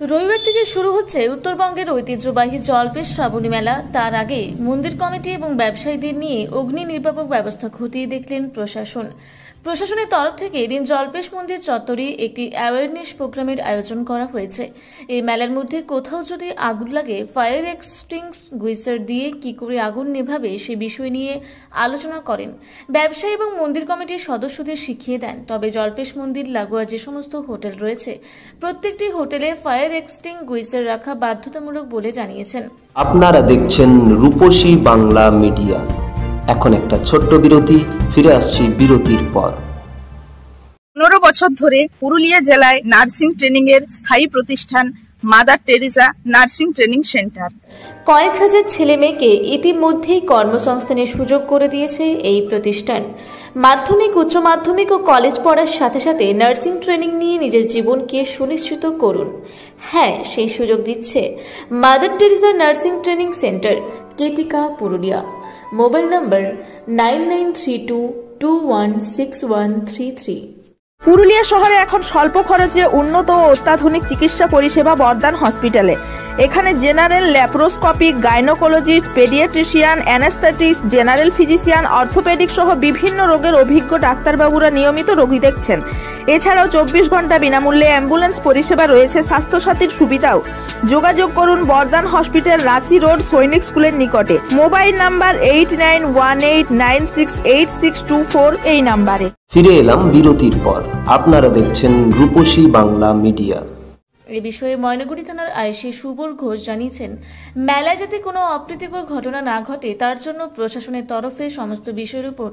রবিবার থেকে শুরু হচ্ছে উত্তরবঙ্গের ঐতিহ্যবাহী জলপেশ শ্রাবণী মেলা। তার আগে মন্দির কমিটি এবং ব্যবসায়ীদের নিয়ে অগ্নি নির্বাপক ব্যবস্থা খতিয়ে দেখলেন প্রশাসনের তরফ থেকে এদিন জলপেশ মন্দির চত্বরে একটি অ্যাওয়ারনেস প্রোগ্রামের আয়োজন করা হয়েছে। এই মেলার মধ্যে কোথাও যদি আগুন লাগে ফায়ার এক্সটিংগুইশার দিয়ে কি করে আগুন নেভাবে সে বিষয় নিয়ে আলোচনা করেন। ব্যবসায়ী এবং মন্দির কমিটির সদস্যদের শিখিয়ে দেন। তবে জলপেশ মন্দির লাগোয়া যে সমস্ত হোটেল রয়েছে প্রত্যেকটি হোটেলে ফায়ার এক্সটিংগুইশার রাখা বাধ্যতামূলক বলে জানিয়েছেন। আপনারা দেখছেন রূপসী বাংলা মিডিয়া। এখন একটা ছোট্ট বিরতি, ফিরে আসছি বিরতির পর। 15 বছর ধরে পুরুলিয়া জেলায় নার্সিং ট্রেনিং এর স্থায়ী প্রতিষ্ঠান mother Teresa nursing training centre কয়েক হাজার ছেলে মেয়েকে ইতিমধ্যেই কর্মসংস্থানের সুযোগ করে দিয়েছে এই প্রতিষ্ঠান। মাধ্যমিক, উচ্চ মাধ্যমিক ও কলেজ পড়ার সাথে সাথে নার্সিং ট্রেনিং নিয়ে নিজের জীবনকে সুনিশ্চিত করুন। হ্যাঁ, সেই সুযোগ দিচ্ছে Mother Teresa nursing training centre, কেতিকা, পুরুলিয়া। Mobile number 9932216133। পুরুলিয়া শহরে এখন স্বল্প খরচে উন্নত ও অত্যাধুনিক চিকিৎসা পরিষেবা বর্দান হসপিটালে। এখানে general, laparoscopic, gynaecologist, paediatrician, anaesthetist, general physician, orthopaedic সহ বিভিন্ন রোগের অভিজ্ঞ ডাক্তারবাবুরা নিয়মিত রোগী দেখছেন। এছাড়াও 24 ঘন্টা বিনামূল্যে অ্যাম্বুলেন্স পরিষেবা রয়েছে, স্বাস্থ্যসাথীর সুবিধাও। যোগাযোগ করুন বর্দান হসপিটাল, রাঁচি রোড, সৈনিক স্কুলের নিকটে। মোবাইল নাম্বার 8918968624 এই নাম্বারে। ফিরে এলাম বিরতির পর। আপনারা দেখছেন রূপসী বাংলা মিডিয়া। এ বিষয়ে ময়নাগুড়ি থানার আইসি সুবল ঘোষ জানিয়েছেন, মেলায় যাতে কোনো অপ্রীতিকর ঘটনা না ঘটে তার জন্য প্রশাসনের তরফে সমস্ত বিষয়ের উপর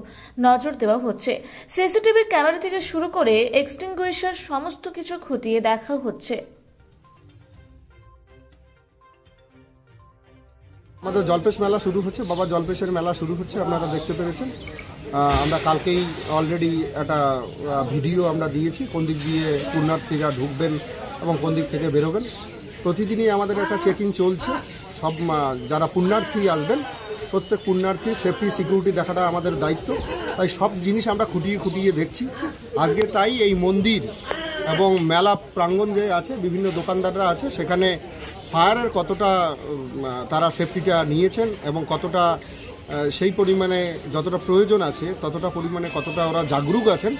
নজর দেওয়া হচ্ছে। সিসিটিভি ক্যামেরা থেকে শুরু করে এক্সটিংগুইশার সমস্ত কিছু খতিয়ে দেখা হচ্ছে। আমাদের জলপেশ মেলা শুরু হচ্ছে, বাবা জলপেশের মেলা শুরু হচ্ছে, আপনারা দেখতে পেরেছেন। আমরা কালকেই অলরেডি একটা ভিডিও আমরা দিয়েছি, কোন দিক দিয়ে পুণ্যার্থীরা ঢুকবেন এবং কোন দিক থেকে বেরোবেন। প্রতিদিনই আমাদের একটা চেকিং চলছে। সব যারা পুণ্যার্থী আসবেন প্রত্যেক পুণ্যার্থী সেফটি সিকিউরিটি দেখাটা আমাদের দায়িত্ব। তাই সব জিনিস আমরা খুঁটিয়ে দেখছি আজকে। তাই এই মন্দির এবং মেলা প্রাঙ্গণ যে আছে, বিভিন্ন দোকানদাররা আছে, সেখানে ফায়ারের কতটা তারা সেফটিটা নিয়েছেন এবং কতটা সেই পরিমাণে যতটা প্রয়োজন আছে ততটা পরিমাণে কতটা ওরা জাগরুক আছেন,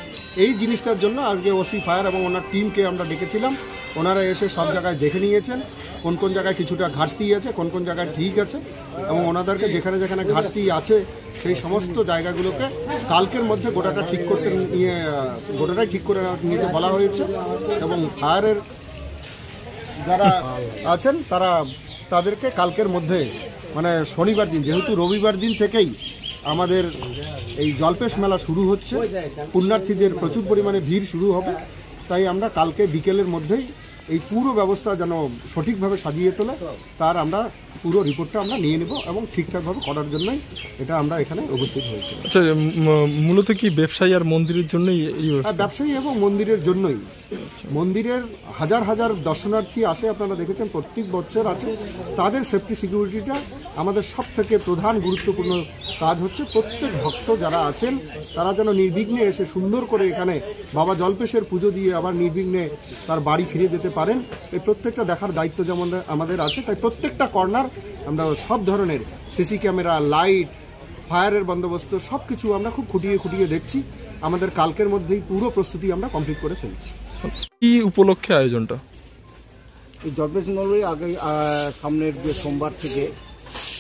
এই জিনিসটার জন্য আজকে ওসি ফায়ার এবং ওনার টিমকে আমরা ডেকেছিলাম। ওনারা এসে সব জায়গায় দেখে নিয়েছেন কোন কোন জায়গায় কিছুটা ঘাটতি আছে, কোন কোন জায়গায় ঠিক আছে, এবং ওনাদেরকে যেখানে যেখানে ঘাটতি আছে সেই সমস্ত জায়গাগুলোকে কালকের মধ্যে গোটাটাই ঠিক করে নিতে বলা হয়েছে। এবং ফায়ারের যারা আছেন তাদেরকে কালকের মধ্যে, মানে শনিবার দিন, যেহেতু রবিবার দিন থেকেই আমাদের এই জলপেশ মেলা শুরু হচ্ছে, পুণ্যার্থীদের প্রচুর পরিমাণে ভিড় শুরু হবে, তাই আমরা কালকে বিকেলের মধ্যেই এই পুরো ব্যবস্থা যেন সঠিকভাবে সাজিয়ে তোলে তার আমরা পুরো রিপোর্টটা আমরা নিয়ে নেব এবং ঠিকঠাকভাবে করার জন্যই এটা আমরা এখানে উপস্থিত হয়েছি। আচ্ছা, মূলত কি ব্যবসায়ী আর মন্দিরের জন্যই? ব্যবসায়ী এবং মন্দিরের জন্যই। মন্দিরের হাজার হাজার দর্শনার্থী আসে, আপনারা দেখেছেন প্রত্যেক বছর আছে। তাদের সেফটি সিকিউরিটিটা আমাদের সব থেকে প্রধান গুরুত্বপূর্ণ কাজ হচ্ছে। প্রত্যেক ভক্ত যারা আছেন তারা যেন নির্বিঘ্নে এসে সুন্দর করে এখানে বাবা জলপেশের পুজো দিয়ে আবার নির্বিঘ্নে তার বাড়ি ফিরে যেতে পারেন, এই প্রত্যেকটা দেখার দায়িত্ব যেমন আমাদের আছে। তাই প্রত্যেকটা কর্নার আমরা সব ধরনের সিসি ক্যামেরা, লাইট, ফায়ারের বন্দোবস্ত সব কিছু আমরা খুব খুঁটিয়ে দেখছি। আমাদের কালকের মধ্যেই পুরো প্রস্তুতি আমরা কমপ্লিট করে ফেলছি। কি উপলক্ষে আয়োজনটা? এই জলপেশ মন্দিরে আগে সামনের যে সোমবার থেকে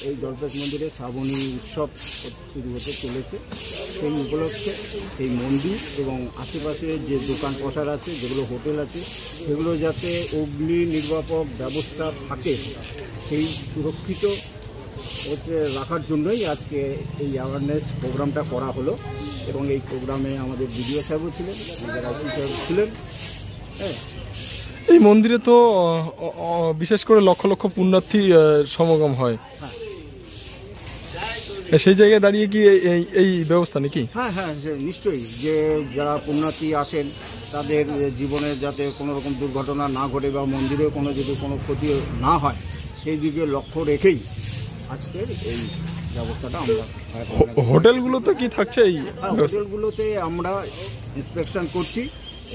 এই জলপেশ মন্দিরে শ্রাবণী উৎসব শুরু হতে চলেছে। সেই উপলক্ষে এই মন্দির এবং আশেপাশে যে দোকান পসার আছে, যেগুলো হোটেল আছে, সেগুলো যাতে অগ্নি নির্বাপক ব্যবস্থা থাকে সেই সুরক্ষিত রাখার জন্যই আজকে এই অ্যাওয়ারনেস প্রোগ্রামটা করা হলো। এবং এই প্রোগ্রামে আমাদের বিডিও সাহেবও ছিলেন, আমাদের আইসি সাহেব ছিলেন। হ্যাঁ, এই মন্দিরে তো বিশেষ করে লক্ষ লক্ষ পুণ্যার্থী সমাগম হয়, সেই জায়গায় দাঁড়িয়ে কি এই ব্যবস্থা নাকি? হ্যাঁ, নিশ্চয়ই। যে যারা পুণ্যার্থী আসেন তাদের জীবনে যাতে কোনো রকম দুর্ঘটনা না ঘটে বা মন্দিরে যদি কোনো ক্ষতি না হয় সেই দিকে লক্ষ্য রেখেই আজকের এই ব্যবস্থাটা আমরা। হোটেলগুলোতে কি থাকছে? এই হোটেলগুলোতে আমরা ইন্সপেকশন করছি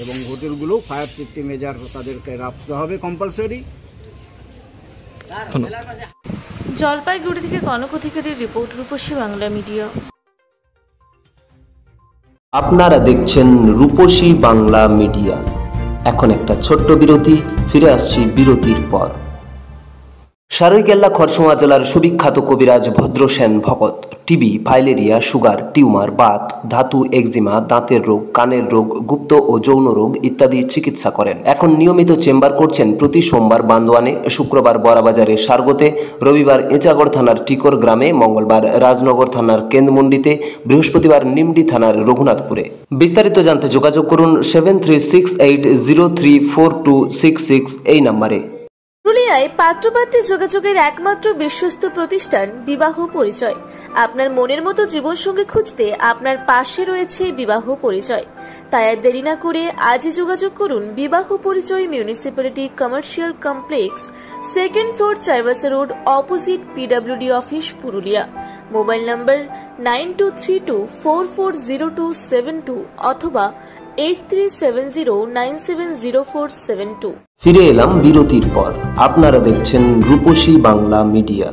এবং হোটেলগুলো ফায়ার সেফটি মেজার তাদেরকে রাখতে হবে কম্পালসারি। ধন্যবাদ। জলপাইগুড়ি থেকে কনক অধিকারীর রিপোর্ট, রূপসী বাংলা মিডিয়া। আপনারা দেখছেন রূপসী বাংলা মিডিয়া। এখন একটা ছোট্ট বিরতি, ফিরে আসছি বিরতির পর। সারৈকেল্লা খরসোয়া জেলার সুবিখ্যাত কবিরাজ Bhadrasen Bhagat TB, filaria, sugar, tumour, Baat, ধাতু, একজিমা, দাঁতের রোগ, কানের রোগ, গুপ্ত ও যৌন রোগ ইত্যাদি চিকিৎসা করেন। এখন নিয়মিত চেম্বার করছেন প্রতি সোমবার বান্দোয়ানে, শুক্রবার বড়াবাজারে সারগোতে, রবিবার এঁচাগড় থানার টিকর গ্রামে, মঙ্গলবার রাজনগর থানার কেন্দ্রমন্ডিতে, বৃহস্পতিবার নিমডি থানার রঘুনাথপুরে। বিস্তারিত জানতে যোগাযোগ করুন 7368034266 এই নম্বরে। পুরুলিয়ায় পাত্রপাত্রী যোগাযোগের একমাত্র বিশ্বস্ত প্রতিষ্ঠান বিবাহ পরিচয়। আপনার মনের মতো জীবনসঙ্গী খুঁজতে আপনার পাশে রয়েছে বিবাহ পরিচয়। তাই আর দেরি না করে আজই যোগাযোগ করুন বিবাহ পরিচয়, municipality commercial complex, 2nd floor, Chaibasa road, opposite PWD office, Purulia. Mobile নম্বর 9232440272 অথবা 8370970472। ফিরে এলাম বিরতির পর। আপনারা দেখছেন রূপসী বাংলা মিডিয়া।